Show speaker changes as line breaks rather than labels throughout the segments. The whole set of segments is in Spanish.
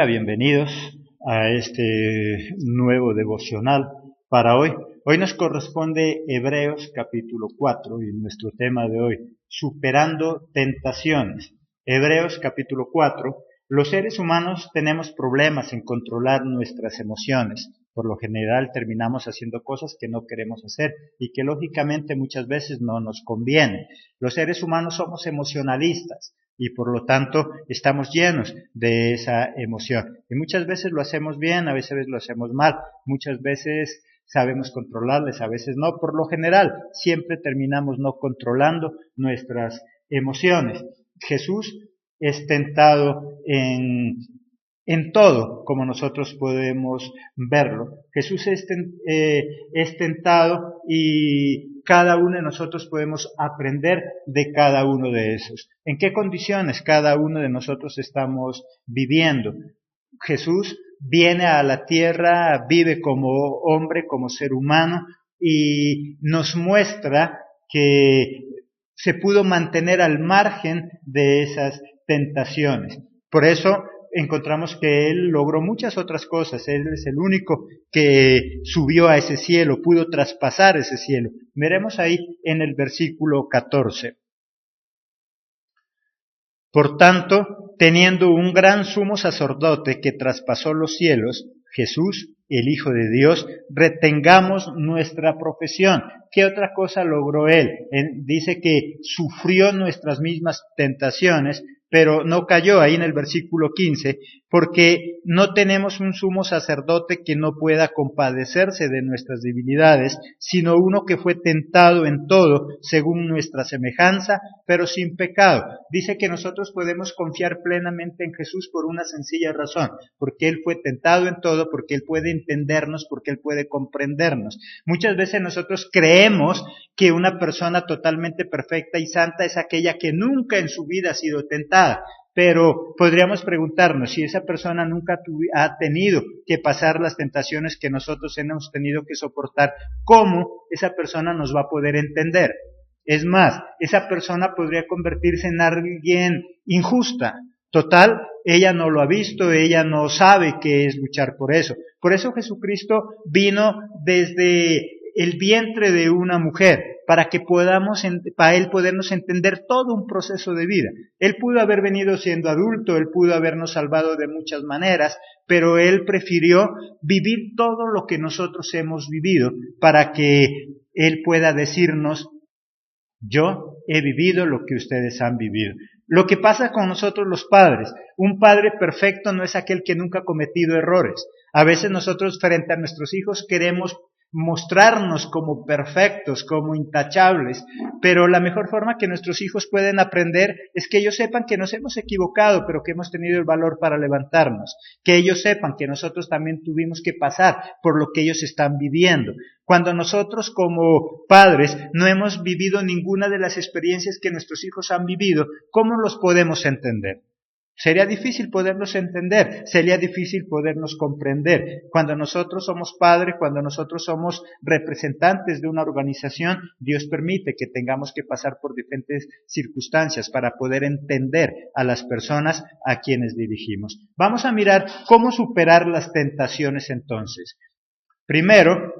Bienvenidos a este nuevo devocional para hoy. Hoy nos corresponde Hebreos capítulo 4 y nuestro tema de hoy, superando tentaciones. Hebreos capítulo 4. Los seres humanos tenemos problemas en controlar nuestras emociones. Por lo general terminamos haciendo cosas que no queremos hacer y que lógicamente muchas veces no nos convienen. Los seres humanos somos emocionalistas y por lo tanto estamos llenos de esa emoción. Y muchas veces lo hacemos bien, a veces lo hacemos mal, muchas veces sabemos controlarles, a veces no. Por lo general siempre terminamos no controlando nuestras emociones. Jesús es tentado en todo, como nosotros podemos verlo. Jesús es tentado y cada uno de nosotros podemos aprender de cada uno de esos. ¿En qué condiciones cada uno de nosotros estamos viviendo? Jesús viene a la tierra, vive como hombre, como ser humano y nos muestra que se pudo mantener al margen de esas tentaciones. Por eso encontramos que Él logró muchas otras cosas. Él es el único que subió a ese cielo, pudo traspasar ese cielo. Veremos ahí en el versículo 14. Por tanto, teniendo un gran sumo sacerdote que traspasó los cielos, Jesús, el Hijo de Dios, retengamos nuestra profesión. ¿Qué otra cosa logró Él? Él dice que sufrió nuestras mismas tentaciones, pero no cayó, ahí en el versículo 15, porque no tenemos un sumo sacerdote que no pueda compadecerse de nuestras debilidades, sino uno que fue tentado en todo, según nuestra semejanza, pero sin pecado. Dice que nosotros podemos confiar plenamente en Jesús por una sencilla razón, porque Él fue tentado en todo, porque Él puede entendernos, porque Él puede comprendernos. Muchas veces nosotros creemos que una persona totalmente perfecta y santa es aquella que nunca en su vida ha sido tentada. Pero podríamos preguntarnos si esa persona nunca ha tenido que pasar las tentaciones que nosotros hemos tenido que soportar, ¿cómo esa persona nos va a poder entender? Es más, esa persona podría convertirse en alguien injusta. Total, ella no lo ha visto, ella no sabe qué es luchar por eso. Por eso Jesucristo vino desde el vientre de una mujer, para Él podernos entender todo un proceso de vida. Él pudo haber venido siendo adulto, Él pudo habernos salvado de muchas maneras, pero Él prefirió vivir todo lo que nosotros hemos vivido, para que Él pueda decirnos, yo he vivido lo que ustedes han vivido. Lo que pasa con nosotros los padres, un padre perfecto no es aquel que nunca ha cometido errores. A veces nosotros frente a nuestros hijos queremos mostrarnos como perfectos, como intachables, pero la mejor forma que nuestros hijos pueden aprender es que ellos sepan que nos hemos equivocado, pero que hemos tenido el valor para levantarnos, que ellos sepan que nosotros también tuvimos que pasar por lo que ellos están viviendo. Cuando nosotros como padres no hemos vivido ninguna de las experiencias que nuestros hijos han vivido, ¿cómo los podemos entender? Sería difícil podernos entender, sería difícil podernos comprender. Cuando nosotros somos padres, cuando nosotros somos representantes de una organización, Dios permite que tengamos que pasar por diferentes circunstancias para poder entender a las personas a quienes dirigimos. Vamos a mirar cómo superar las tentaciones entonces. Primero,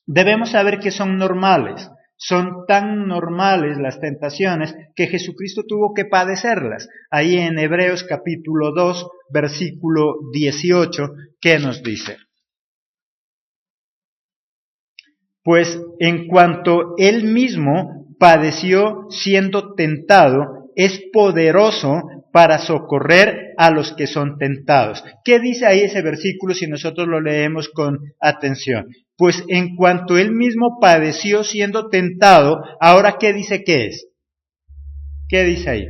debemos saber que son normales. Son tan normales las tentaciones que Jesucristo tuvo que padecerlas. Ahí en Hebreos capítulo 2, versículo 18, ¿qué nos dice? Pues en cuanto Él mismo padeció siendo tentado, es poderoso para socorrer a los que son tentados. ¿Qué dice ahí ese versículo si nosotros lo leemos con atención? Pues en cuanto Él mismo padeció siendo tentado, ¿ahora qué dice que es? ¿Qué dice ahí?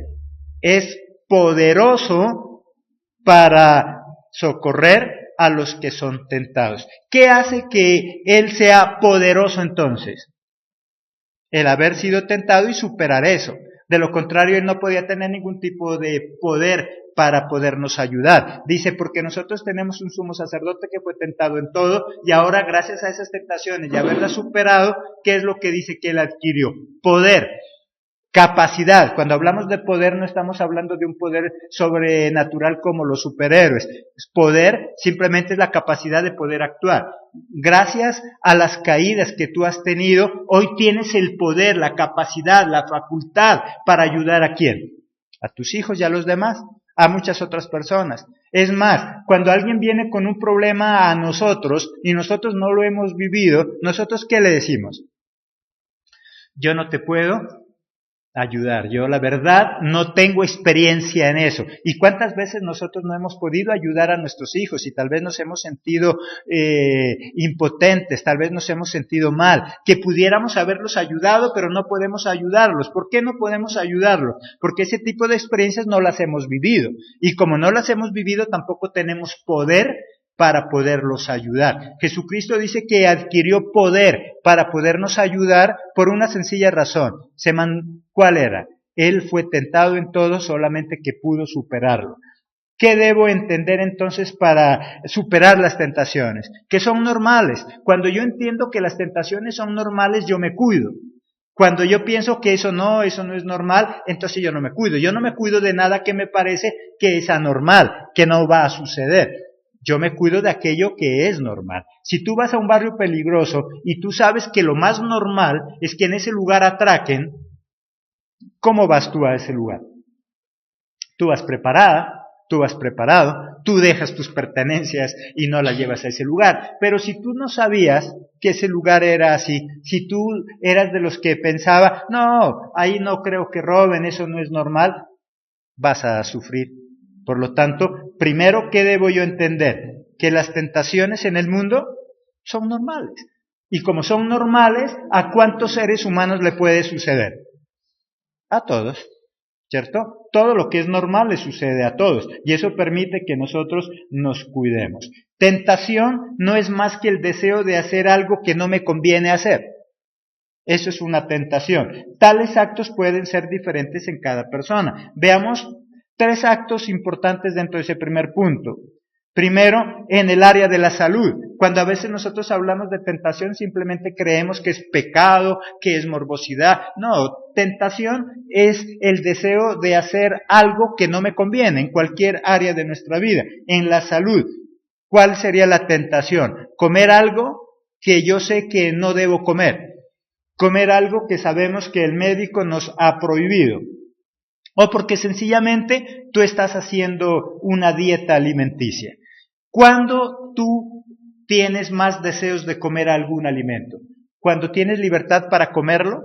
Es poderoso para socorrer a los que son tentados. ¿Qué hace que Él sea poderoso entonces? El haber sido tentado y superar eso. De lo contrario, Él no podía tener ningún tipo de poder para podernos ayudar. Dice, porque nosotros tenemos un sumo sacerdote que fue tentado en todo, y ahora gracias a esas tentaciones y haberlas superado, ¿qué es lo que dice que Él adquirió? Poder. Capacidad. Cuando hablamos de poder no estamos hablando de un poder sobrenatural como los superhéroes. Poder simplemente es la capacidad de poder actuar. Gracias a las caídas que tú has tenido, hoy tienes el poder, la capacidad, la facultad para ayudar ¿a quién? A tus hijos y a los demás, a muchas otras personas. Es más, cuando alguien viene con un problema a nosotros y nosotros no lo hemos vivido, ¿nosotros qué le decimos? Yo no te puedo ayudar. Yo, la verdad, no tengo experiencia en eso. ¿Y cuántas veces nosotros no hemos podido ayudar a nuestros hijos y tal vez nos hemos sentido impotentes, tal vez nos hemos sentido mal, que pudiéramos haberlos ayudado, pero no podemos ayudarlos? ¿Por qué no podemos ayudarlos? Porque ese tipo de experiencias no las hemos vivido. Y como no las hemos vivido, tampoco tenemos poder para poderlos ayudar. Jesucristo dice que adquirió poder para podernos ayudar por una sencilla razón. ¿Cuál era? Él fue tentado en todo, solamente que pudo superarlo. ¿Qué debo entender entonces para superar las tentaciones? Que son normales. Cuando yo entiendo que las tentaciones son normales, yo me cuido. Cuando yo pienso que eso no es normal, entonces yo no me cuido. Yo no me cuido de nada que me parece que es anormal, que no va a suceder. Yo me cuido de aquello que es normal. Si tú vas a un barrio peligroso y tú sabes que lo más normal es que en ese lugar atraquen, ¿cómo vas tú a ese lugar? Tú vas preparada, tú vas preparado, tú dejas tus pertenencias y no las llevas a ese lugar. Pero si tú no sabías que ese lugar era así, si tú eras de los que pensaba, no, ahí no creo que roben, eso no es normal, vas a sufrir. Por lo tanto, primero, ¿qué debo yo entender? Que las tentaciones en el mundo son normales. Y como son normales, ¿a cuántos seres humanos le puede suceder? A todos, ¿cierto? Todo lo que es normal le sucede a todos. Y eso permite que nosotros nos cuidemos. Tentación no es más que el deseo de hacer algo que no me conviene hacer. Eso es una tentación. Tales actos pueden ser diferentes en cada persona. Veamos 3 actos importantes dentro de ese primer punto. Primero, en el área de la salud. Cuando a veces nosotros hablamos de tentación, simplemente creemos que es pecado, que es morbosidad. No, tentación es el deseo de hacer algo que no me conviene en cualquier área de nuestra vida. En la salud, ¿cuál sería la tentación? Comer algo que yo sé que no debo comer. Comer algo que sabemos que el médico nos ha prohibido. O porque sencillamente tú estás haciendo una dieta alimenticia. ¿Cuándo tú tienes más deseos de comer algún alimento? ¿Cuando tienes libertad para comerlo?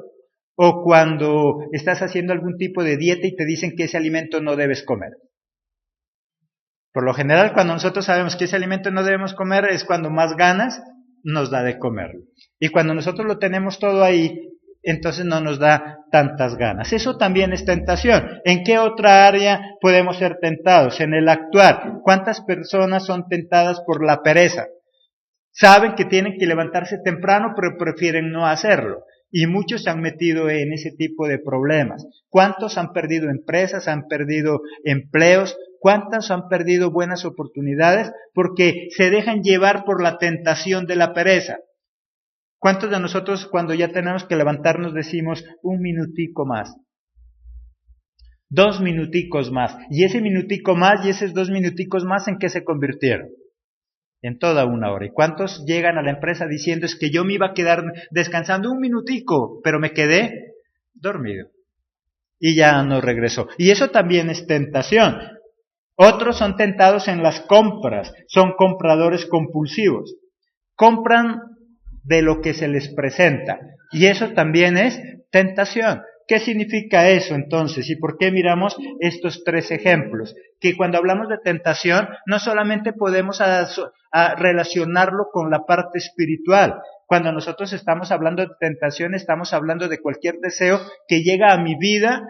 ¿O cuando estás haciendo algún tipo de dieta y te dicen que ese alimento no debes comer? Por lo general, cuando nosotros sabemos que ese alimento no debemos comer, es cuando más ganas nos da de comerlo. Y cuando nosotros lo tenemos todo ahí, entonces no nos da tantas ganas. Eso también es tentación. ¿En qué otra área podemos ser tentados? En el actuar. ¿Cuántas personas son tentadas por la pereza? Saben que tienen que levantarse temprano, pero prefieren no hacerlo. Y muchos se han metido en ese tipo de problemas. ¿Cuántos han perdido empresas, han perdido empleos? ¿Cuántos han perdido buenas oportunidades? Porque se dejan llevar por la tentación de la pereza. ¿Cuántos de nosotros cuando ya tenemos que levantarnos decimos un minutico más? 2 minuticos más. Y ese minutico más y esos 2 minuticos más, ¿en qué se convirtieron? En toda una hora. ¿Y cuántos llegan a la empresa diciendo es que yo me iba a quedar descansando un minutico, pero me quedé dormido? Y ya no regresó. Y eso también es tentación. Otros son tentados en las compras. Son compradores compulsivos. Compran de lo que se les presenta. Y eso también es tentación. ¿Qué significa eso entonces? ¿Y por qué miramos estos 3 ejemplos? Que cuando hablamos de tentación, no solamente podemos relacionarlo con la parte espiritual. Cuando nosotros estamos hablando de tentación, estamos hablando de cualquier deseo que llega a mi vida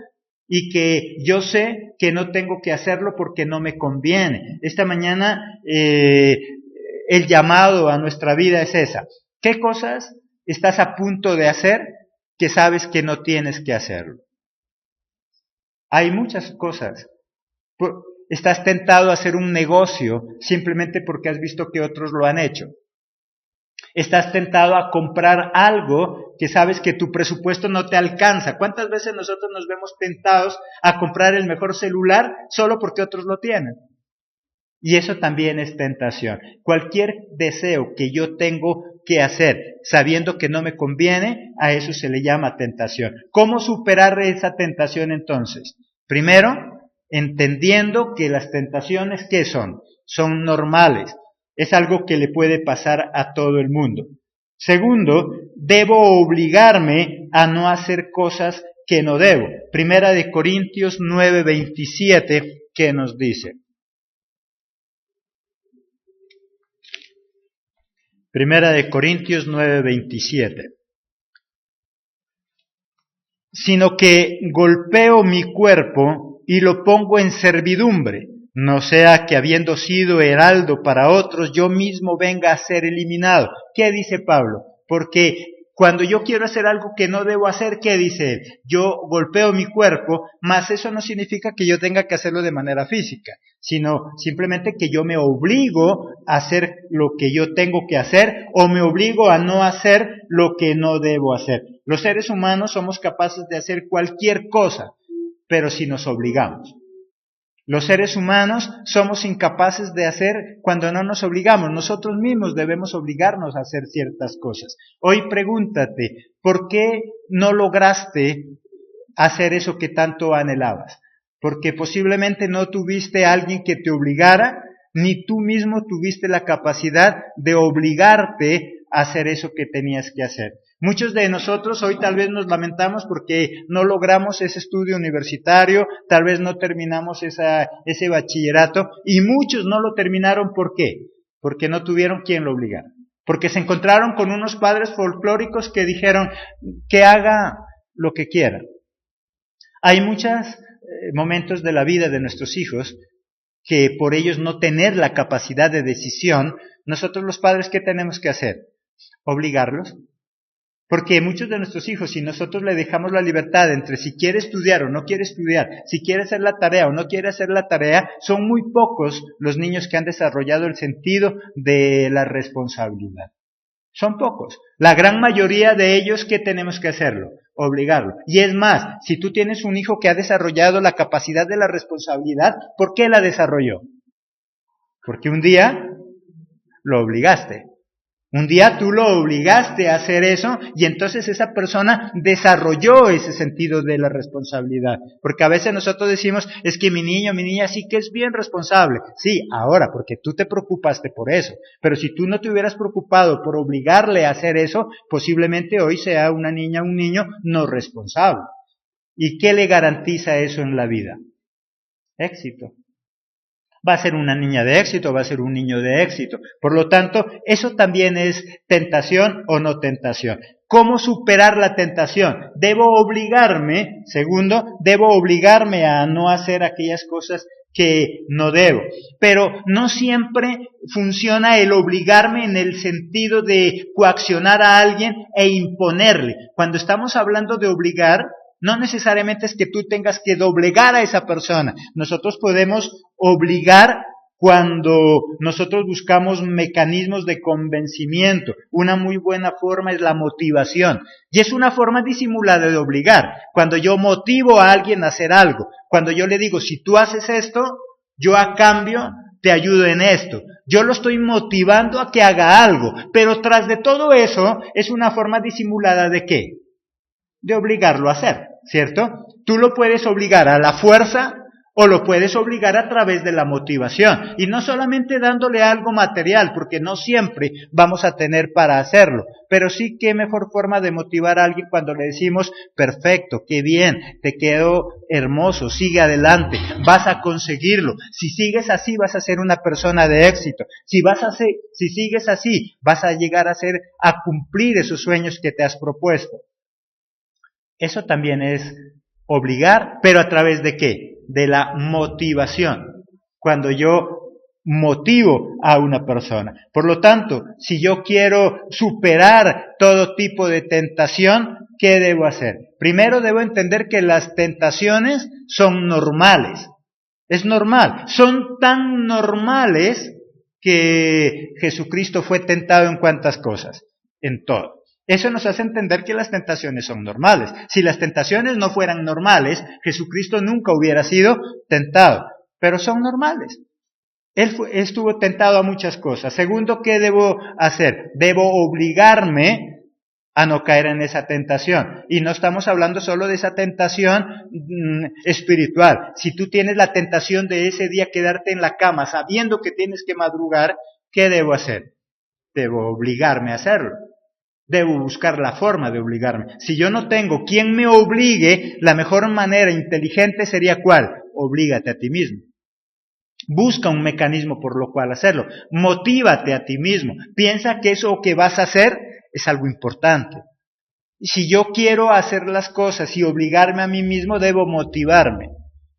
y que yo sé que no tengo que hacerlo porque no me conviene. Esta mañana el llamado a nuestra vida es esa. ¿Qué cosas estás a punto de hacer que sabes que no tienes que hacerlo? Hay muchas cosas. Estás tentado a hacer un negocio simplemente porque has visto que otros lo han hecho. Estás tentado a comprar algo que sabes que tu presupuesto no te alcanza. ¿Cuántas veces nosotros nos vemos tentados a comprar el mejor celular solo porque otros lo tienen? Y eso también es tentación. Cualquier deseo que yo tengo que hacer sabiendo que no me conviene, a eso se le llama tentación. ¿Cómo superar esa tentación entonces? Primero, entendiendo que las tentaciones, ¿qué son? Son normales. Es algo que le puede pasar a todo el mundo. Segundo, debo obligarme a no hacer cosas que no debo. Primera de Corintios 9:27, ¿qué nos dice? Primera de Corintios 9:27. Sino que golpeo mi cuerpo y lo pongo en servidumbre, no sea que habiendo sido heraldo para otros, yo mismo venga a ser eliminado. ¿Qué dice Pablo? Porque cuando yo quiero hacer algo que no debo hacer, ¿qué dice él? Yo golpeo mi cuerpo, mas eso no significa que yo tenga que hacerlo de manera física, sino simplemente que yo me obligo a hacer lo que yo tengo que hacer o me obligo a no hacer lo que no debo hacer. Los seres humanos somos capaces de hacer cualquier cosa, pero si nos obligamos. Los seres humanos somos incapaces de hacer cuando no nos obligamos. Nosotros mismos debemos obligarnos a hacer ciertas cosas. Hoy pregúntate, ¿por qué no lograste hacer eso que tanto anhelabas? Porque posiblemente no tuviste a alguien que te obligara, ni tú mismo tuviste la capacidad de obligarte a hacer eso que tenías que hacer. Muchos de nosotros hoy tal vez nos lamentamos porque no logramos ese estudio universitario, tal vez no terminamos ese bachillerato, y muchos no lo terminaron, ¿por qué? Porque no tuvieron quien lo obligara. Porque se encontraron con unos padres folclóricos que dijeron que haga lo que quiera. Hay muchos momentos de la vida de nuestros hijos que por ellos no tener la capacidad de decisión, nosotros los padres, ¿qué tenemos que hacer? Obligarlos. Porque muchos de nuestros hijos, si nosotros le dejamos la libertad entre si quiere estudiar o no quiere estudiar, si quiere hacer la tarea o no quiere hacer la tarea, son muy pocos los niños que han desarrollado el sentido de la responsabilidad. Son pocos. La gran mayoría de ellos, ¿qué tenemos que hacerlo? Obligarlo. Y es más, si tú tienes un hijo que ha desarrollado la capacidad de la responsabilidad, ¿por qué la desarrolló? Porque un día lo obligaste. Un día tú lo obligaste a hacer eso y entonces esa persona desarrolló ese sentido de la responsabilidad. Porque a veces nosotros decimos, es que mi niño, mi niña sí que es bien responsable. Sí, ahora, porque tú te preocupaste por eso. Pero si tú no te hubieras preocupado por obligarle a hacer eso, posiblemente hoy sea una niña, un niño no responsable. ¿Y qué le garantiza eso en la vida? Éxito. Va a ser una niña de éxito, va a ser un niño de éxito. Por lo tanto, eso también es tentación o no tentación. ¿Cómo superar la tentación? Debo obligarme, segundo, debo obligarme a no hacer aquellas cosas que no debo. Pero no siempre funciona el obligarme en el sentido de coaccionar a alguien e imponerle. Cuando estamos hablando de obligar, no necesariamente es que tú tengas que doblegar a esa persona. Nosotros podemos obligar cuando nosotros buscamos mecanismos de convencimiento. Una muy buena forma es la motivación. Y es una forma disimulada de obligar. Cuando yo motivo a alguien a hacer algo. Cuando yo le digo, si tú haces esto, yo a cambio te ayudo en esto. Yo lo estoy motivando a que haga algo. Pero tras de todo eso, es una forma disimulada ¿de qué? De obligarlo a hacer, ¿cierto? Tú lo puedes obligar a la fuerza o lo puedes obligar a través de la motivación. Y no solamente dándole algo material, porque no siempre vamos a tener para hacerlo. Pero sí, qué mejor forma de motivar a alguien cuando le decimos, perfecto, qué bien, te quedó hermoso, sigue adelante, vas a conseguirlo. Si sigues así, vas a ser una persona de éxito. Si sigues así, vas a llegar a cumplir esos sueños que te has propuesto. Eso también es obligar, pero ¿a través de qué? De la motivación. Cuando yo motivo a una persona. Por lo tanto, si yo quiero superar todo tipo de tentación, ¿qué debo hacer? Primero debo entender que las tentaciones son normales. Es normal. Son tan normales que Jesucristo fue tentado en cuántas cosas, en todo. Eso nos hace entender que las tentaciones son normales. Si las tentaciones no fueran normales, Jesucristo nunca hubiera sido tentado, pero son normales. Él estuvo tentado a muchas cosas. Segundo, ¿qué debo hacer? Debo obligarme a no caer en esa tentación. Y no estamos hablando solo de esa tentación espiritual. Si tú tienes la tentación de ese día quedarte en la cama sabiendo que tienes que madrugar, ¿qué debo hacer? Debo obligarme a hacerlo. Debo buscar la forma de obligarme. Si yo no tengo quien me obligue, la mejor manera inteligente sería ¿cuál? Oblígate a ti mismo. Busca un mecanismo por lo cual hacerlo. Motívate a ti mismo. Piensa que eso que vas a hacer es algo importante. Si yo quiero hacer las cosas y obligarme a mí mismo, debo motivarme.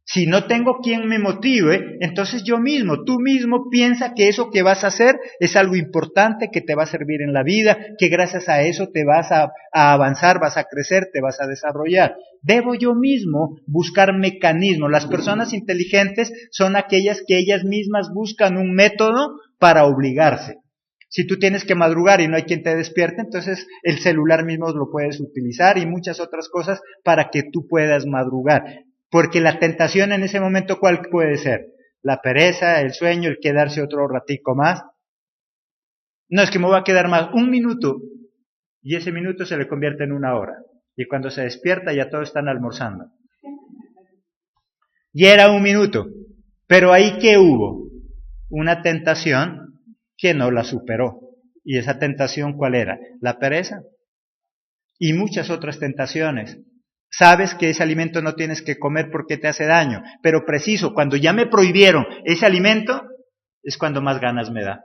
Si no tengo quien me motive, entonces yo mismo, tú mismo piensa que eso que vas a hacer es algo importante, que te va a servir en la vida, que gracias a eso te vas a avanzar, vas a crecer, te vas a desarrollar. Debo yo mismo buscar mecanismos. Las personas inteligentes son aquellas que ellas mismas buscan un método para obligarse. Si tú tienes que madrugar y no hay quien te despierte, entonces el celular mismo lo puedes utilizar y muchas otras cosas para que tú puedas madrugar. Porque la tentación en ese momento, ¿cuál puede ser? La pereza, el sueño, el quedarse otro ratico más. No, es que me voy a quedar más un minuto y ese minuto se le convierte en una hora. Y cuando se despierta ya todos están almorzando. Y era un minuto. Pero ahí ¿qué hubo? Una tentación que no la superó. ¿Y esa tentación cuál era? La pereza. Y muchas otras tentaciones. Sabes que ese alimento no tienes que comer porque te hace daño, pero preciso, cuando ya me prohibieron ese alimento, es cuando más ganas me da.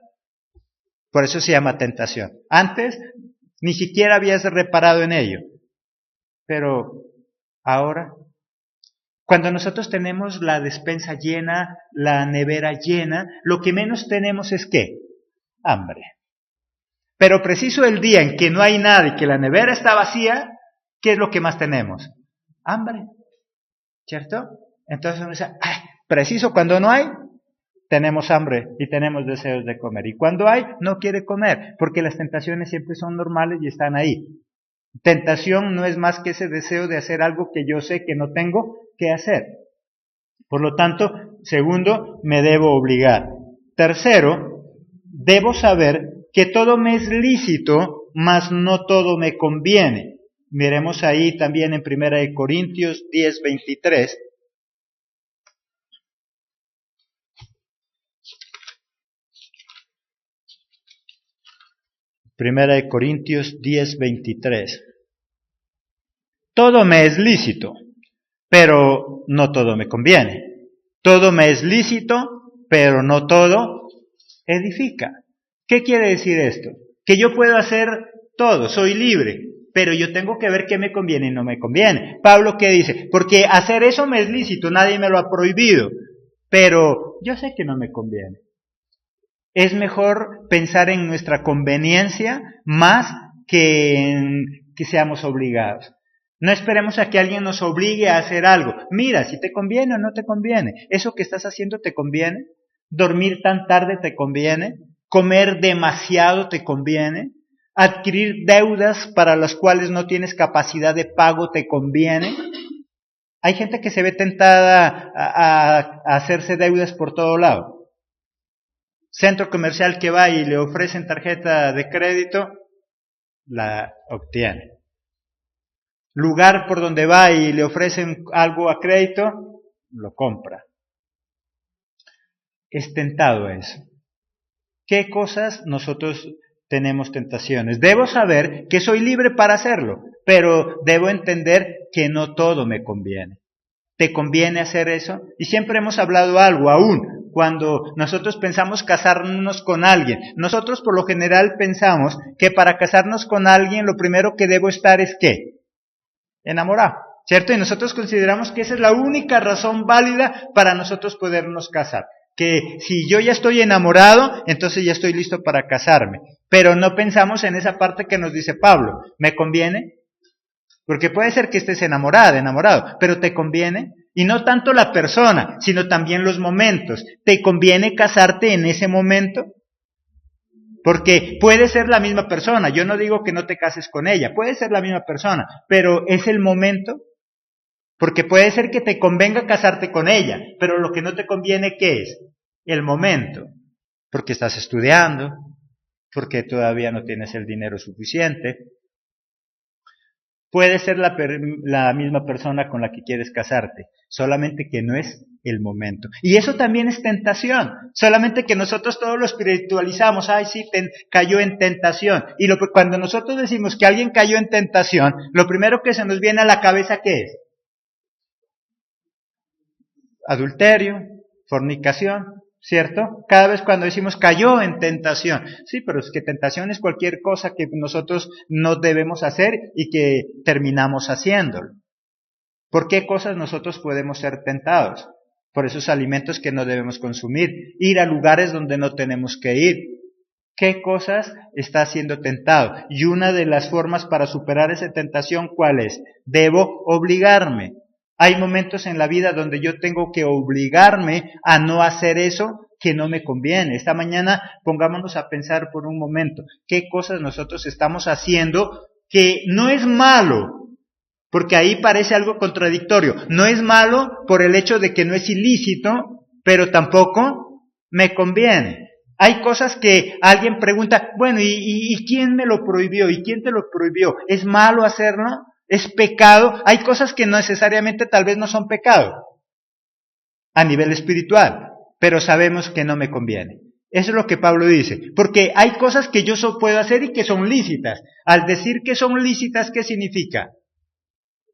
Por eso se llama tentación. Antes ni siquiera habías reparado en ello, pero ahora, cuando nosotros tenemos la despensa llena, la nevera llena, lo que menos tenemos es ¿qué? Hambre. Pero preciso el día en que no hay nada y que la nevera está vacía, ¿qué es lo que más tenemos? Hambre, ¿cierto? Entonces uno dice, preciso cuando no hay, tenemos hambre y tenemos deseos de comer. Y cuando hay, no quiere comer, porque las tentaciones siempre son normales y están ahí. Tentación no es más que ese deseo de hacer algo que yo sé que no tengo que hacer. Por lo tanto, segundo, me debo obligar. Tercero, debo saber que todo me es lícito, mas no todo me conviene. Miremos ahí también en 1 Corintios 10:23. Primera de Corintios 10:23. Todo me es lícito, pero no todo me conviene. Todo me es lícito, pero no todo edifica. ¿Qué quiere decir esto? Que yo puedo hacer todo, soy libre, pero yo tengo que ver qué me conviene y no me conviene. Pablo, ¿qué dice? Porque hacer eso me es lícito, nadie me lo ha prohibido, pero yo sé que no me conviene. Es mejor pensar en nuestra conveniencia más que en que seamos obligados. No esperemos a que alguien nos obligue a hacer algo. Mira, si te conviene o no te conviene. ¿Eso que estás haciendo te conviene? ¿Dormir tan tarde te conviene? ¿Comer demasiado te conviene? ¿Adquirir deudas para las cuales no tienes capacidad de pago te conviene? Hay gente que se ve tentada a hacerse deudas por todo lado. Centro comercial que va y le ofrecen tarjeta de crédito, la obtiene. Lugar por donde va y le ofrecen algo a crédito, lo compra. Es tentado eso. ¿Qué cosas nosotros tenemos tentaciones? Debo saber que soy libre para hacerlo, pero debo entender que no todo me conviene. ¿Te conviene hacer eso? Y siempre hemos hablado algo aún. Cuando nosotros pensamos casarnos con alguien, nosotros por lo general pensamos que para casarnos con alguien lo primero que debo estar es ¿qué? Enamorado, ¿cierto? Y nosotros consideramos que esa es la única razón válida para nosotros podernos casar. Que si yo ya estoy enamorado, entonces ya estoy listo para casarme. Pero no pensamos en esa parte que nos dice Pablo, ¿me conviene? Porque puede ser que estés enamorado, pero ¿te conviene? Y no tanto la persona, sino también los momentos. ¿Te conviene casarte en ese momento? Porque puede ser la misma persona, yo no digo que no te cases con ella, puede ser la misma persona, pero ¿es el momento? Porque puede ser que te convenga casarte con ella, pero lo que no te conviene, ¿qué es? El momento. Porque estás estudiando, porque todavía no tienes el dinero suficiente. Puede ser la misma persona con la que quieres casarte, solamente que no es el momento. Y eso también es tentación, solamente que nosotros todos lo espiritualizamos. Ay, sí, cayó en tentación. Y cuando nosotros decimos que alguien cayó en tentación, lo primero que se nos viene a la cabeza, ¿qué es? Adulterio, fornicación, ¿cierto? Cada vez cuando decimos cayó en tentación. Sí, pero es que tentación es cualquier cosa que nosotros no debemos hacer y que terminamos haciéndolo. ¿Por qué cosas nosotros podemos ser tentados? Por esos alimentos que no debemos consumir, ir a lugares donde no tenemos que ir. ¿Qué cosas está siendo tentado? Y una de las formas para superar esa tentación, ¿cuál es? Debo obligarme. Hay momentos en la vida donde yo tengo que obligarme a no hacer eso que no me conviene. Esta mañana pongámonos a pensar por un momento qué cosas nosotros estamos haciendo que no es malo, porque ahí parece algo contradictorio. No es malo por el hecho de que no es ilícito, pero tampoco me conviene. Hay cosas que alguien pregunta, bueno, ¿y quién me lo prohibió? ¿Y quién te lo prohibió? ¿Es malo hacerlo? ¿Es pecado? Hay cosas que no necesariamente tal vez no son pecado a nivel espiritual, pero sabemos que no me conviene. Eso es lo que Pablo dice, porque hay cosas que yo puedo hacer y que son lícitas. Al decir que son lícitas, ¿qué significa?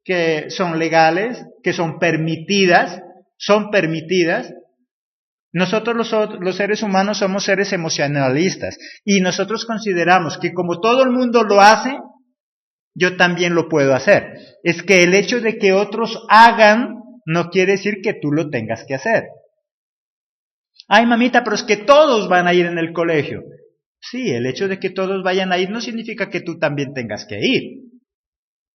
Que son legales, que son permitidas. Nosotros los seres humanos somos seres emocionalistas y nosotros consideramos que como todo el mundo lo hace, yo también lo puedo hacer. Es que el hecho de que otros hagan no quiere decir que tú lo tengas que hacer. Ay, mamita, pero es que todos van a ir en el colegio. Sí, el hecho de que todos vayan a ir no significa que tú también tengas que ir.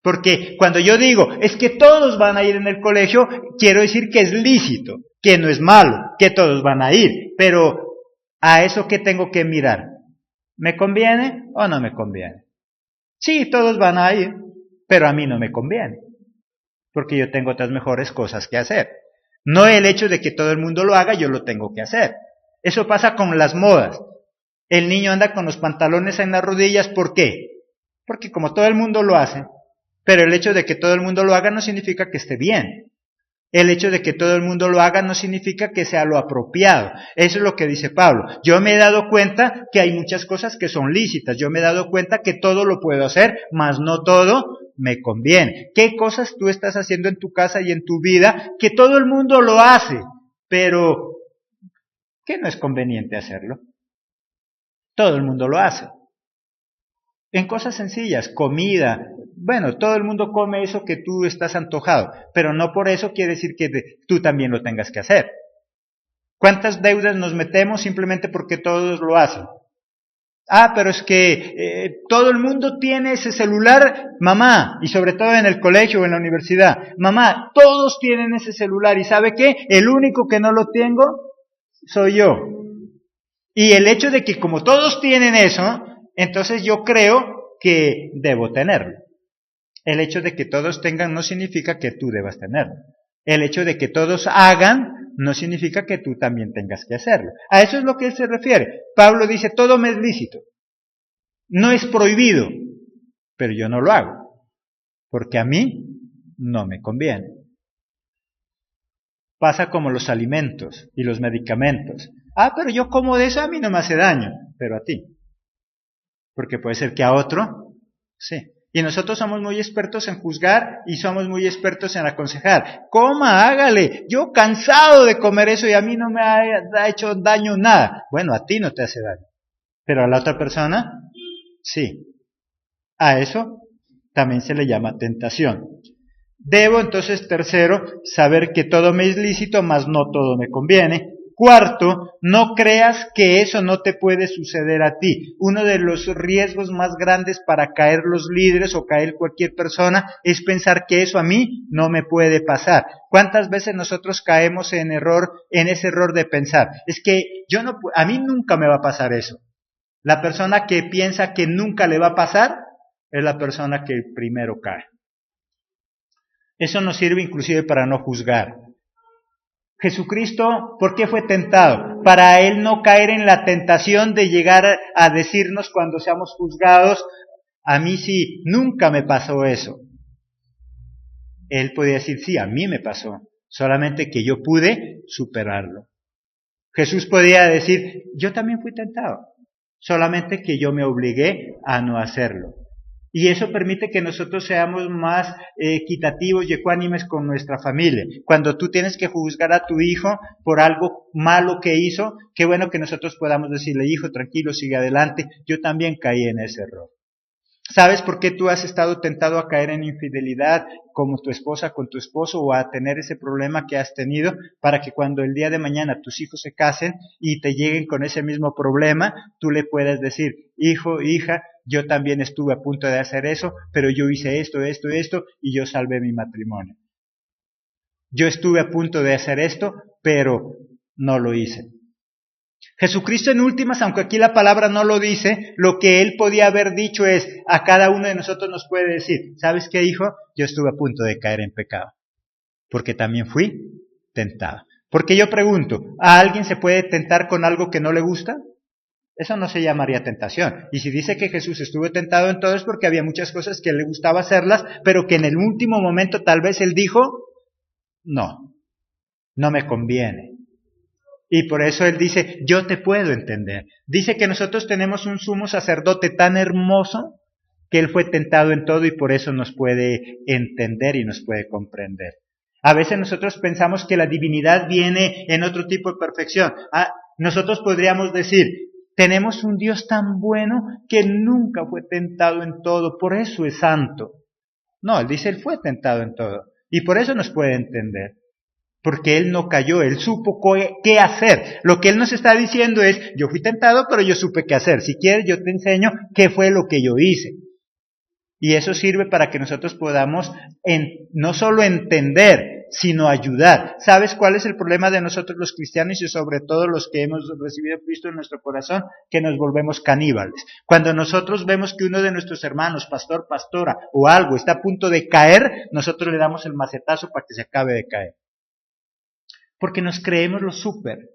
Porque cuando yo digo, es que todos van a ir en el colegio, quiero decir que es lícito, que no es malo, que todos van a ir. Pero, ¿a eso qué tengo que mirar? ¿Me conviene o no me conviene? Sí, todos van a ir, pero a mí no me conviene, porque yo tengo otras mejores cosas que hacer. No el hecho de que todo el mundo lo haga, yo lo tengo que hacer. Eso pasa con las modas. El niño anda con los pantalones en las rodillas, ¿por qué? Porque como todo el mundo lo hace, pero el hecho de que todo el mundo lo haga no significa que esté bien. El hecho de que todo el mundo lo haga no significa que sea lo apropiado. Eso es lo que dice Pablo. Yo me he dado cuenta que hay muchas cosas que son lícitas. Yo me he dado cuenta que todo lo puedo hacer, mas no todo me conviene. ¿Qué cosas tú estás haciendo en tu casa y en tu vida que todo el mundo lo hace, pero que no es conveniente hacerlo? Todo el mundo lo hace. En cosas sencillas, comida. Bueno, todo el mundo come eso que tú estás antojado, pero no por eso quiere decir que tú también lo tengas que hacer. ¿Cuántas deudas nos metemos simplemente porque todos lo hacen? Ah, pero es que todo el mundo tiene ese celular, mamá, y sobre todo en el colegio o en la universidad. Mamá, todos tienen ese celular y ¿sabe qué? El único que no lo tengo soy yo. Y el hecho de que como todos tienen eso, entonces yo creo que debo tenerlo. El hecho de que todos tengan no significa que tú debas tenerlo. El hecho de que todos hagan no significa que tú también tengas que hacerlo. A eso es lo que él se refiere. Pablo dice, todo me es lícito. No es prohibido, pero yo no lo hago, porque a mí no me conviene. Pasa como los alimentos y los medicamentos. Ah, pero yo como de eso, a mí no me hace daño, pero a ti. Porque puede ser que a otro, sí. Y nosotros somos muy expertos en juzgar y somos muy expertos en aconsejar. Coma, hágale. Yo cansado de comer eso y a mí no me ha hecho daño nada. Bueno, a ti no te hace daño. Pero a la otra persona, sí. A eso también se le llama tentación. Debo entonces, tercero, saber que todo me es lícito, mas no todo me conviene. Cuarto, no creas que eso no te puede suceder a ti. Uno de los riesgos más grandes para caer los líderes o caer cualquier persona es pensar que eso a mí no me puede pasar. ¿Cuántas veces nosotros caemos en ese error de pensar? Es que a mí nunca me va a pasar eso. La persona que piensa que nunca le va a pasar es la persona que primero cae. Eso nos sirve inclusive para no juzgar. Jesucristo, ¿por qué fue tentado? Para Él no caer en la tentación de llegar a decirnos cuando seamos juzgados, a mí sí, nunca me pasó eso. Él podía decir, sí, a mí me pasó, solamente que yo pude superarlo. Jesús podía decir, yo también fui tentado, solamente que yo me obligué a no hacerlo. Y eso permite que nosotros seamos más equitativos y ecuánimes con nuestra familia. Cuando tú tienes que juzgar a tu hijo por algo malo que hizo, qué bueno que nosotros podamos decirle, hijo, tranquilo, sigue adelante, yo también caí en ese error. ¿Sabes por qué tú has estado tentado a caer en infidelidad como tu esposa con tu esposo o a tener ese problema que has tenido para que cuando el día de mañana tus hijos se casen y te lleguen con ese mismo problema, tú le puedas decir, hijo, hija, yo también estuve a punto de hacer eso, pero yo hice esto y yo salvé mi matrimonio. Yo estuve a punto de hacer esto, pero no lo hice. Jesucristo en últimas, aunque aquí la palabra no lo dice, lo que Él podía haber dicho es, a cada uno de nosotros nos puede decir, ¿sabes qué, hijo? Yo estuve a punto de caer en pecado, porque también fui tentado. Porque yo pregunto, ¿a alguien se puede tentar con algo que no le gusta? Eso no se llamaría tentación. Y si dice que Jesús estuvo tentado en todo es porque había muchas cosas que le gustaba hacerlas, pero que en el último momento tal vez Él dijo, no me conviene. Y por eso Él dice, yo te puedo entender. Dice que nosotros tenemos un sumo sacerdote tan hermoso que Él fue tentado en todo y por eso nos puede entender y nos puede comprender. A veces nosotros pensamos que la divinidad viene en otro tipo de perfección. Nosotros podríamos decir, tenemos un Dios tan bueno que nunca fue tentado en todo, por eso es santo. No, Él dice, Él fue tentado en todo y por eso nos puede entender. Porque Él no cayó, Él supo qué hacer. Lo que Él nos está diciendo es, yo fui tentado, pero yo supe qué hacer. Si quieres, yo te enseño qué fue lo que yo hice. Y eso sirve para que nosotros podamos no solo entender, sino ayudar. ¿Sabes cuál es el problema de nosotros los cristianos y sobre todo los que hemos recibido a Cristo en nuestro corazón? Que nos volvemos caníbales. Cuando nosotros vemos que uno de nuestros hermanos, pastor, pastora o algo está a punto de caer, nosotros le damos el macetazo para que se acabe de caer. Porque nos creemos lo súper.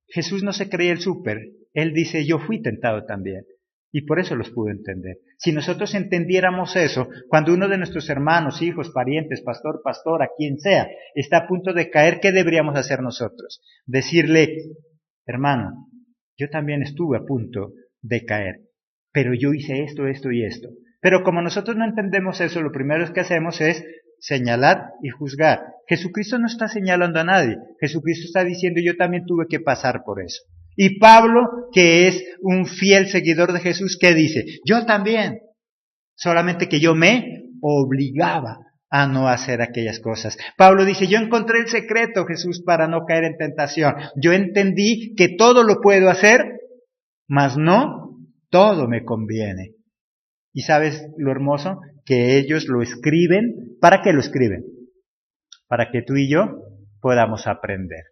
Jesús no se creía el súper. Él dice, yo fui tentado también. Y por eso los pude entender. Si nosotros entendiéramos eso, cuando uno de nuestros hermanos, hijos, parientes, pastor, pastora, quien sea, está a punto de caer, ¿qué deberíamos hacer nosotros? Decirle, hermano, yo también estuve a punto de caer, pero yo hice esto, esto y esto. Pero como nosotros no entendemos eso, lo primero que hacemos es señalar y juzgar. Jesucristo no está señalando a nadie. Jesucristo está diciendo, yo también tuve que pasar por eso. Y Pablo, que es un fiel seguidor de Jesús, ¿qué dice? Yo también. Solamente que yo me obligaba a no hacer aquellas cosas. Pablo dice, yo encontré el secreto, Jesús, para no caer en tentación. Yo entendí que todo lo puedo hacer, mas no todo me conviene. ¿Y sabes lo hermoso? Que ellos lo escriben. ¿Para qué lo escriben? Para que tú y yo podamos aprender.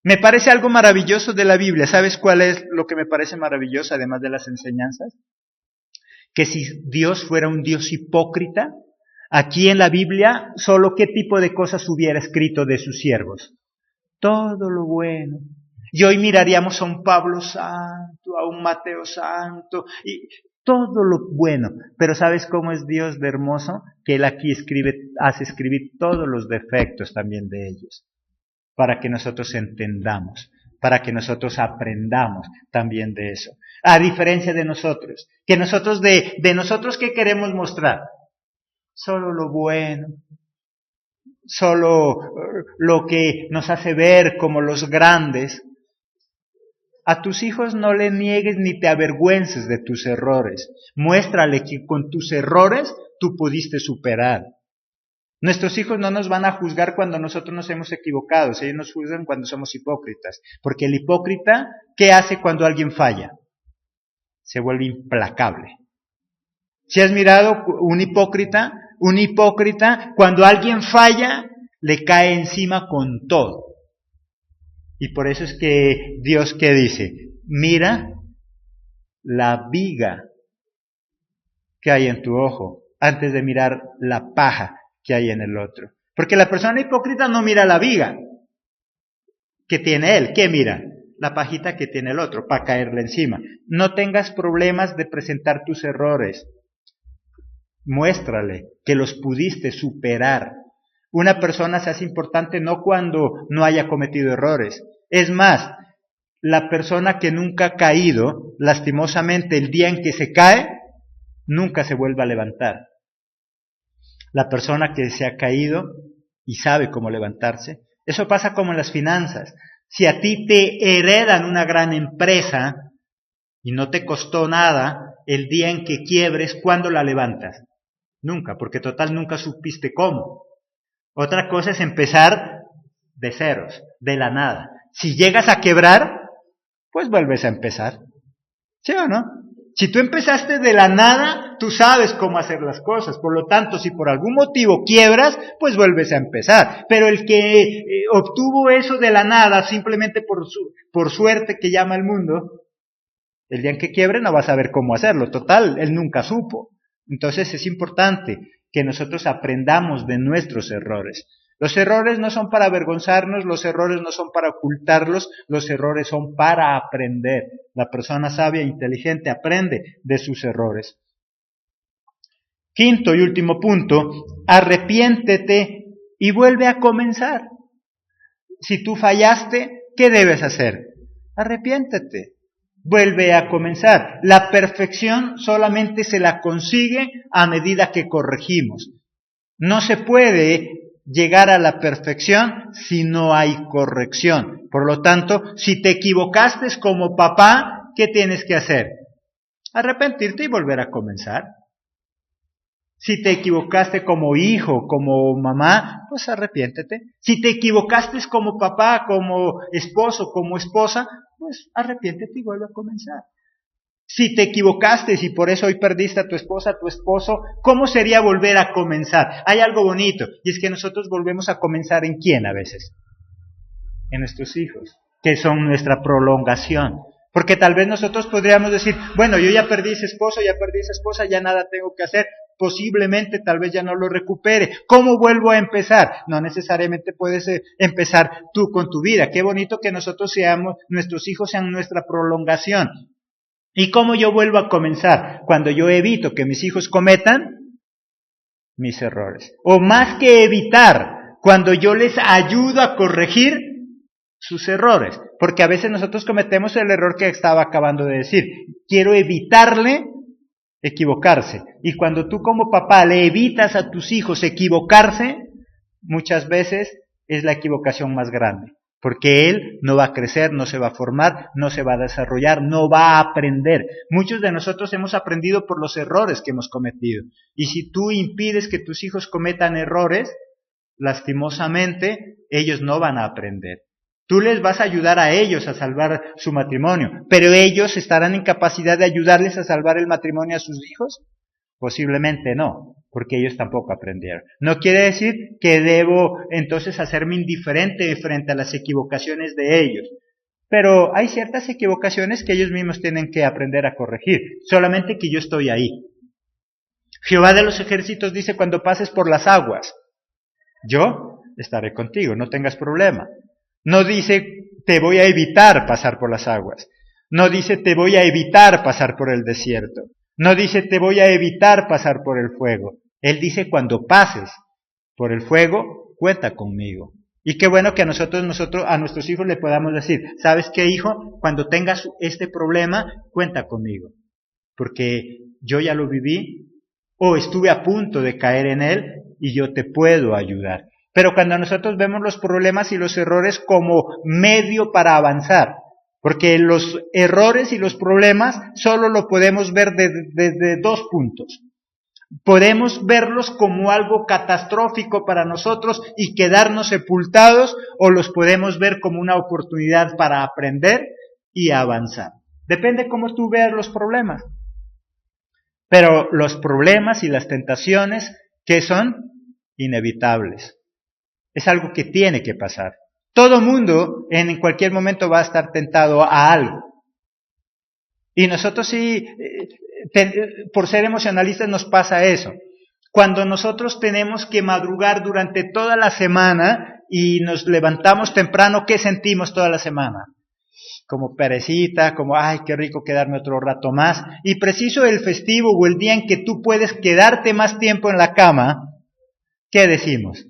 Me parece algo maravilloso de la Biblia. ¿Sabes cuál es lo que me parece maravilloso, además de las enseñanzas? Que si Dios fuera un Dios hipócrita, aquí en la Biblia, solo qué tipo de cosas hubiera escrito de sus siervos. Todo lo bueno. Y hoy miraríamos a un Pablo santo, a un Mateo santo, y todo lo bueno. Pero ¿sabes cómo es Dios de hermoso? Que Él aquí hace escribir todos los defectos también de ellos, para que nosotros entendamos, para que nosotros aprendamos también de eso. A diferencia de nosotros, que nosotros de nosotros, ¿qué queremos mostrar? Solo lo bueno, solo lo que nos hace ver como los grandes. A tus hijos no le niegues ni te avergüences de tus errores. Muéstrale que con tus errores tú pudiste superar. Nuestros hijos no nos van a juzgar cuando nosotros nos hemos equivocado, ellos nos juzgan cuando somos hipócritas. Porque el hipócrita, ¿qué hace cuando alguien falla? Se vuelve implacable. ¿Si has mirado un hipócrita? Un hipócrita, cuando alguien falla, le cae encima con todo. Y por eso es que Dios, ¿qué dice? mira la viga que hay en tu ojo antes de mirar la paja que hay en el otro. Porque la persona hipócrita no mira la viga que tiene él. ¿Qué mira? La pajita que tiene el otro, para caerle encima. No tengas problemas de presentar tus errores. Muéstrale que los pudiste superar. Una persona se hace importante no cuando no haya cometido errores. Es más, la persona que nunca ha caído, lastimosamente, el día en que se cae, nunca se vuelve a levantar. La persona que se ha caído y sabe cómo levantarse, eso pasa como en las finanzas. Si a ti te heredan una gran empresa y no te costó nada, el día en que quiebres, ¿cuándo la levantas? Nunca, porque total nunca supiste cómo. Otra cosa es empezar de ceros, de la nada. Si llegas a quebrar, pues vuelves a empezar. ¿Sí o no? Si tú empezaste de la nada, tú sabes cómo hacer las cosas. Por lo tanto, si por algún motivo quiebras, pues vuelves a empezar. Pero el que obtuvo eso de la nada, simplemente por suerte que llama el mundo, el día en que quiebre no va a saber cómo hacerlo. Total, él nunca supo. Entonces es importante que nosotros aprendamos de nuestros errores. Los errores no son para avergonzarnos, los errores no son para ocultarlos, los errores son para aprender. La persona sabia e inteligente aprende de sus errores. Quinto y último punto, arrepiéntete y vuelve a comenzar. Si tú fallaste, ¿qué debes hacer? Arrepiéntete. Vuelve a comenzar. La perfección solamente se la consigue a medida que corregimos. No se puede llegar a la perfección si no hay corrección. Por lo tanto, si te equivocaste como papá, ¿qué tienes que hacer? Arrepentirte y volver a comenzar. Si te equivocaste como hijo, como mamá, pues arrepiéntete. Si te equivocaste como papá, como esposo, como esposa, pues arrepiéntete y vuelve a comenzar. Si te equivocaste y por eso hoy perdiste a tu esposa, a tu esposo, ¿cómo sería volver a comenzar? Hay algo bonito, y es que nosotros volvemos a comenzar ¿en quién a veces? En nuestros hijos, que son nuestra prolongación. Porque tal vez nosotros podríamos decir, bueno, yo ya perdí ese esposo, ya perdí esa esposa, ya nada tengo que hacer. Posiblemente tal vez ya no lo recupere. ¿Cómo vuelvo a empezar? No necesariamente puedes empezar tú con tu vida. Qué bonito que nosotros seamos, nuestros hijos sean nuestra prolongación. ¿Y cómo yo vuelvo a comenzar? Cuando yo evito que mis hijos cometan mis errores. O más que evitar, cuando yo les ayudo a corregir sus errores. Porque a veces nosotros cometemos el error que estaba acabando de decir. Quiero evitarle equivocarse. Y cuando tú como papá le evitas a tus hijos equivocarse, muchas veces es la equivocación más grande. Porque él no va a crecer, no se va a formar, no se va a desarrollar, no va a aprender. Muchos de nosotros hemos aprendido por los errores que hemos cometido. Y si tú impides que tus hijos cometan errores, lastimosamente, ellos no van a aprender. Tú les vas a ayudar a ellos a salvar su matrimonio, pero ellos estarán en capacidad de ayudarles a salvar el matrimonio a sus hijos. Posiblemente no, porque ellos tampoco aprendieron. No quiere decir que debo entonces hacerme indiferente frente a las equivocaciones de ellos. Pero hay ciertas equivocaciones que ellos mismos tienen que aprender a corregir, solamente que yo estoy ahí. Jehová de los ejércitos dice, cuando pases por las aguas, yo estaré contigo, no tengas problema. No dice, te voy a evitar pasar por las aguas. No dice, te voy a evitar pasar por el desierto. No dice, te voy a evitar pasar por el fuego. Él dice, cuando pases por el fuego, cuenta conmigo. Y qué bueno que a nuestros hijos le podamos decir, ¿sabes qué, hijo? Cuando tengas este problema, cuenta conmigo. Porque yo ya lo viví, o estuve a punto de caer en él, y yo te puedo ayudar. Pero cuando nosotros vemos los problemas y los errores como medio para avanzar, porque los errores y los problemas solo lo podemos ver desde dos puntos. Podemos verlos como algo catastrófico para nosotros y quedarnos sepultados, o los podemos ver como una oportunidad para aprender y avanzar. Depende cómo tú veas los problemas. Pero los problemas y las tentaciones, ¿qué son? Inevitables. Es algo que tiene que pasar. Todo mundo en cualquier momento va a estar tentado a algo. Y nosotros sí, por ser emocionalistas nos pasa eso. Cuando nosotros tenemos que madrugar durante toda la semana y nos levantamos temprano, ¿qué sentimos toda la semana? Como perecita, como, ay, qué rico quedarme otro rato más. Y preciso el festivo o el día en que tú puedes quedarte más tiempo en la cama, ¿qué decimos?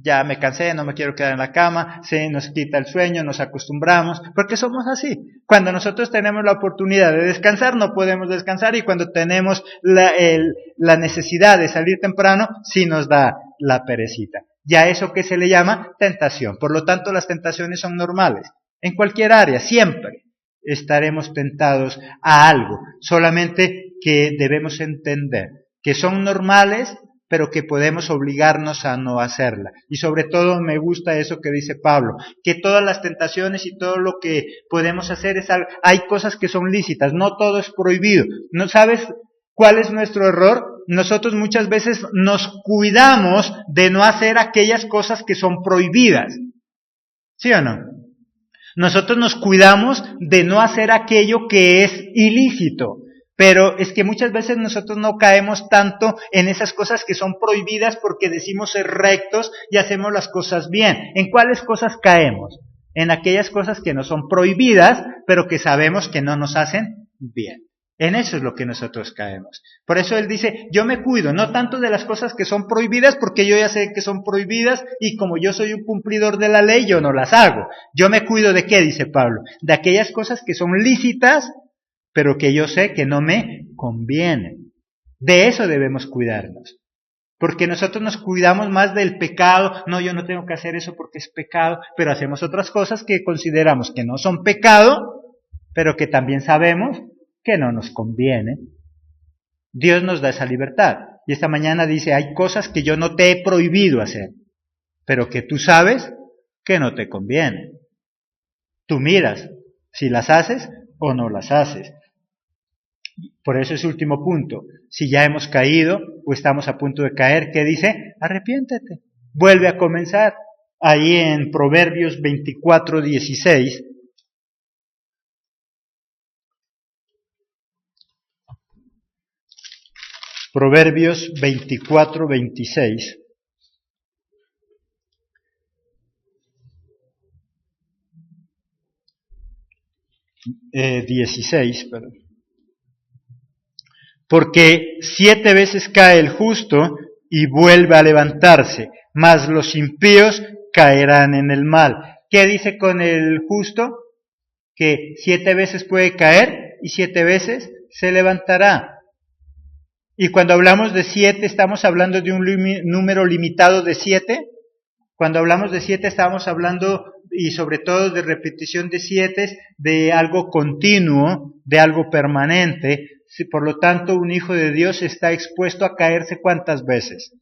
Ya me cansé, no me quiero quedar en la cama, se nos quita el sueño, nos acostumbramos, porque somos así. Cuando nosotros tenemos la oportunidad de descansar, no podemos descansar, y cuando tenemos la necesidad de salir temprano, sí nos da la perecita. Ya eso que se le llama tentación. Por lo tanto, las tentaciones son normales. En cualquier área, siempre estaremos tentados a algo. Solamente que debemos entender que son normales, pero que podemos obligarnos a no hacerla. Y sobre todo me gusta eso que dice Pablo, que todas las tentaciones y todo lo que podemos hacer es algo, hay cosas que son lícitas, no todo es prohibido. ¿No sabes cuál es nuestro error? Nosotros muchas veces nos cuidamos de no hacer aquellas cosas que son prohibidas. ¿Sí o no? Nosotros nos cuidamos de no hacer aquello que es ilícito. Pero es que muchas veces nosotros no caemos tanto en esas cosas que son prohibidas porque decimos ser rectos y hacemos las cosas bien. ¿En cuáles cosas caemos? En aquellas cosas que no son prohibidas, pero que sabemos que no nos hacen bien. En eso es lo que nosotros caemos. Por eso él dice, yo me cuido, no tanto de las cosas que son prohibidas, porque yo ya sé que son prohibidas y como yo soy un cumplidor de la ley, yo no las hago. Yo me cuido de qué, dice Pablo, de aquellas cosas que son lícitas, pero que yo sé que no me convienen. De eso debemos cuidarnos. Porque nosotros nos cuidamos más del pecado. No, yo no tengo que hacer eso porque es pecado, pero hacemos otras cosas que consideramos que no son pecado, pero que también sabemos que no nos conviene. Dios nos da esa libertad. Y esta mañana dice, hay cosas que yo no te he prohibido hacer, pero que tú sabes que no te convienen. Tú miras si las haces o no las haces. Por eso ese último punto, si ya hemos caído o estamos a punto de caer, ¿qué dice? Arrepiéntete, vuelve a comenzar. Ahí en Proverbios 24:16, Proverbios 24:26, 16, perdón. Porque 7 veces cae el justo y vuelve a levantarse, mas los impíos caerán en el mal. ¿Qué dice con el justo? Que 7 veces puede caer y 7 veces se levantará. Y cuando hablamos de 7, ¿estamos hablando de un número limitado de 7? Cuando hablamos de 7 estamos hablando, y sobre todo de repetición de 7, de algo continuo, de algo permanente. Por lo tanto, un hijo de Dios está expuesto a caerse ¿cuántas veces?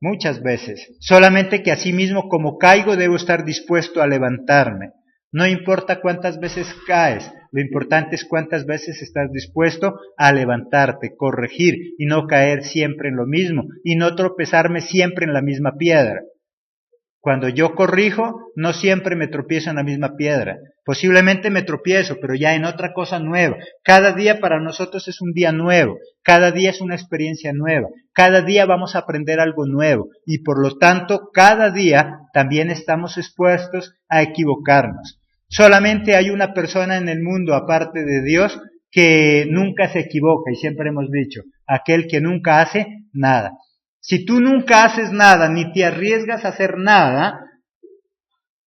Muchas veces. Solamente que así mismo como caigo debo estar dispuesto a levantarme. No importa cuántas veces caes, lo importante es cuántas veces estás dispuesto a levantarte, corregir y no caer siempre en lo mismo y no tropezarme siempre en la misma piedra. Cuando yo corrijo, no siempre me tropiezo en la misma piedra. Posiblemente me tropiezo, pero ya en otra cosa nueva. Cada día para nosotros es un día nuevo. Cada día es una experiencia nueva. Cada día vamos a aprender algo nuevo. Y por lo tanto, cada día también estamos expuestos a equivocarnos. Solamente hay una persona en el mundo, aparte de Dios, que nunca se equivoca. Y siempre hemos dicho, aquel que nunca hace nada. Si tú nunca haces nada, ni te arriesgas a hacer nada,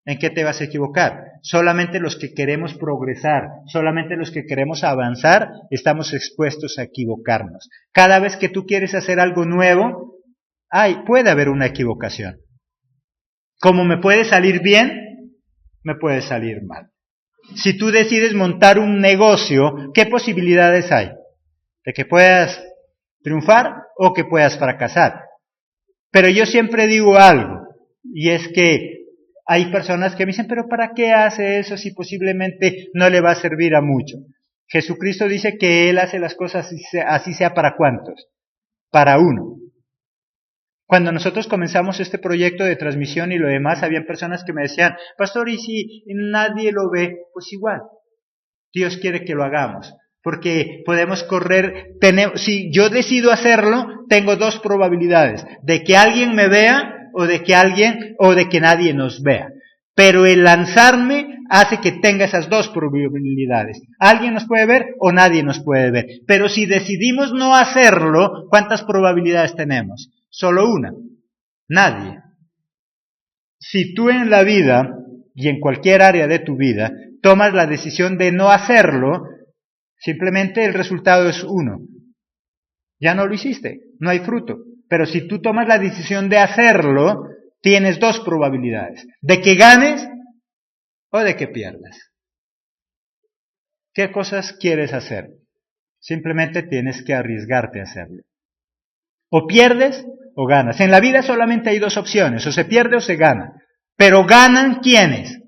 ¿en qué te vas a equivocar? Solamente los que queremos progresar, solamente los que queremos avanzar, estamos expuestos a equivocarnos. Cada vez que tú quieres hacer algo nuevo, puede haber una equivocación. Como me puede salir bien, me puede salir mal. Si tú decides montar un negocio, ¿qué posibilidades hay? De que puedas triunfar o que puedas fracasar. Pero yo siempre digo algo, y es que hay personas que me dicen, pero ¿para qué hace eso si posiblemente no le va a servir a mucho? Jesucristo dice que Él hace las cosas así sea para ¿cuántos? Para uno. Cuando nosotros comenzamos este proyecto de transmisión y lo demás, habían personas que me decían, pastor, ¿y si nadie lo ve? Pues igual. Dios quiere que lo hagamos. Porque podemos correr, si yo decido hacerlo, tengo dos probabilidades, de que alguien me vea o de que nadie nos vea. Pero el lanzarme hace que tenga esas dos probabilidades. Alguien nos puede ver o nadie nos puede ver. Pero si decidimos no hacerlo, ¿cuántas probabilidades tenemos? Solo una. Nadie. Si tú en la vida y en cualquier área de tu vida tomas la decisión de no hacerlo, simplemente el resultado es uno. Ya no lo hiciste, no hay fruto. Pero si tú tomas la decisión de hacerlo, tienes dos probabilidades. De que ganes o de que pierdas. ¿Qué cosas quieres hacer? Simplemente tienes que arriesgarte a hacerlo. O pierdes o ganas. En la vida solamente hay dos opciones, o se pierde o se gana. Pero ¿ganan quiénes?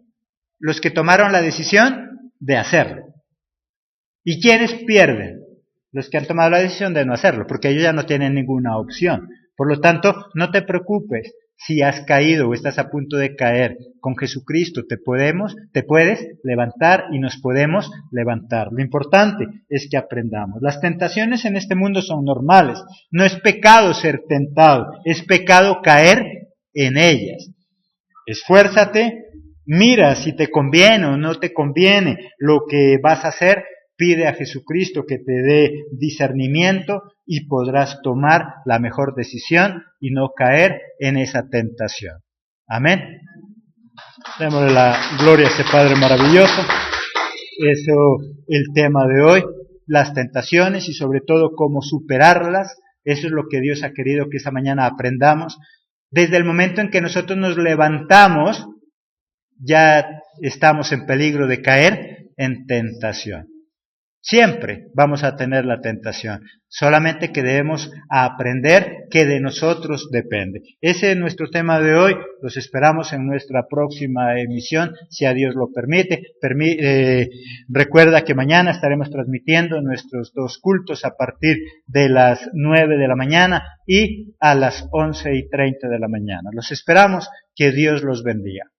Los que tomaron la decisión de hacerlo. ¿Y quiénes pierden? Los que han tomado la decisión de no hacerlo, porque ellos ya no tienen ninguna opción. Por lo tanto, no te preocupes si has caído o estás a punto de caer. Con Jesucristo te puedes levantar y nos podemos levantar. Lo importante es que aprendamos. Las tentaciones en este mundo son normales. No es pecado ser tentado, es pecado caer en ellas. Esfuérzate, mira si te conviene o no te conviene lo que vas a hacer. Pide a Jesucristo que te dé discernimiento y podrás tomar la mejor decisión y no caer en esa tentación. Amén. Démosle la gloria a ese Padre maravilloso. Eso el tema de hoy, las tentaciones y sobre todo cómo superarlas. Eso es lo que Dios ha querido que esta mañana aprendamos. Desde el momento en que nosotros nos levantamos, ya estamos en peligro de caer en tentación. Siempre vamos a tener la tentación, solamente que debemos aprender que de nosotros depende. Ese es nuestro tema de hoy, los esperamos en nuestra próxima emisión, si a Dios lo permite. Recuerda que mañana estaremos transmitiendo nuestros dos cultos a partir de las 9 de la mañana y a las 11:30 de la mañana. Los esperamos, que Dios los bendiga.